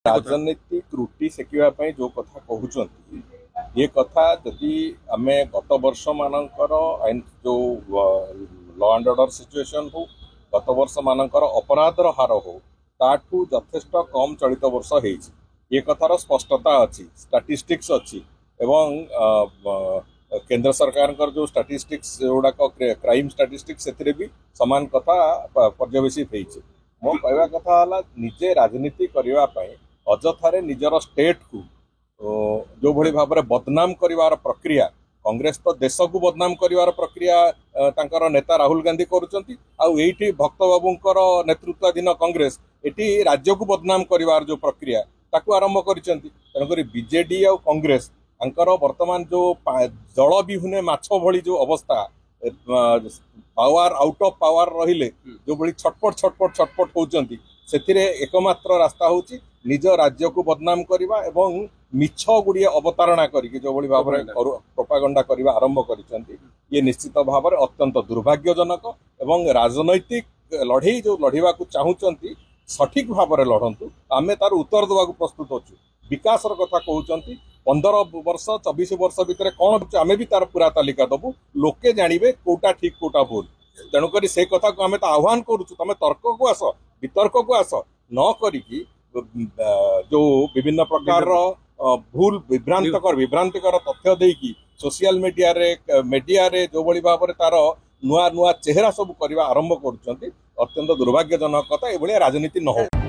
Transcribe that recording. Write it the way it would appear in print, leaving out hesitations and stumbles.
राजनीतिक त्रुटि सेकिबा जो कथा कहउचंती ये कथा जदि आमे गत वर्ष मानकर आईन जो लॉ एंड ऑर्डर सिचुएशन हो गत वर्ष मानकर अपराधर हार हो ताठू यथेष्ट कम चलित वर्ष होइछि ये कथार स्पष्टता अच्छी स्टैटिस्टिक्स अच्छी एवं केंद्र सरकार जो स्टैटिस्टिक्स गुड़ाक क्राइम स्टैटिस्टिक्स से भी समान कथा पर्यवेसित होइछि मो कहवा कथा हला निजे राजनीति करने अजथारे निजर स्टेट को जो भली भाव में बदनाम करिवार प्रक्रिया कांग्रेस तो देश को बदनाम करिवार प्रक्रिया तांकर नेता राहुल गांधी करुचंती आउ एठी भक्त बाबूंकर नेतृत्वाधीन कांग्रेस एठी राज्य को बदनाम करिवार जो प्रक्रिया ताकू आरंभ करिसंती तेणुकरी बीजेडी और कांग्रेस तांकर वर्तमान जो जल विहुने माछ भली जो अवस्था पावर आउट ऑफ पावर रहिले जो भली छटपट होउचंती सेथिरे एकमात्र रास्ता होची निज राज्य को बदनाम करिवा एवं मिछ गुड़िए अवतारणा करिके जो भली भाव में प्रोपागंडा करिवा आरंभ करिसंती ये निश्चित भाव में अत्यंत दुर्भाग्यजनक एवं राजनैतिक लड़ई जो लड़ीवा को चाहूचंती सठिक भाव में लड़ंतु आमे तार उत्तर देवा प्रस्तुत अच्छु विकास कथा कहते 15 वर्ष 24 वर्ष भितर कौन आमे भी तार पूरा तालिका दबु लोके जानिबे कोटा ठीक कोटा भूल तेणुक से कथा को आमे तो आह्वान करुचु तमे तर्क को आस वितर्क को आस न करिकी जो विभिन्न प्रकार भूल विभ्रांतिकर तथ्य देकी सोशल मीडिया रे जो भली भाव में तार नुआ नुआ चेहरा सब करवा आरंभ करुचंती अत्यंत दुर्भाग्यजनक कथा ए राजनीति न हो।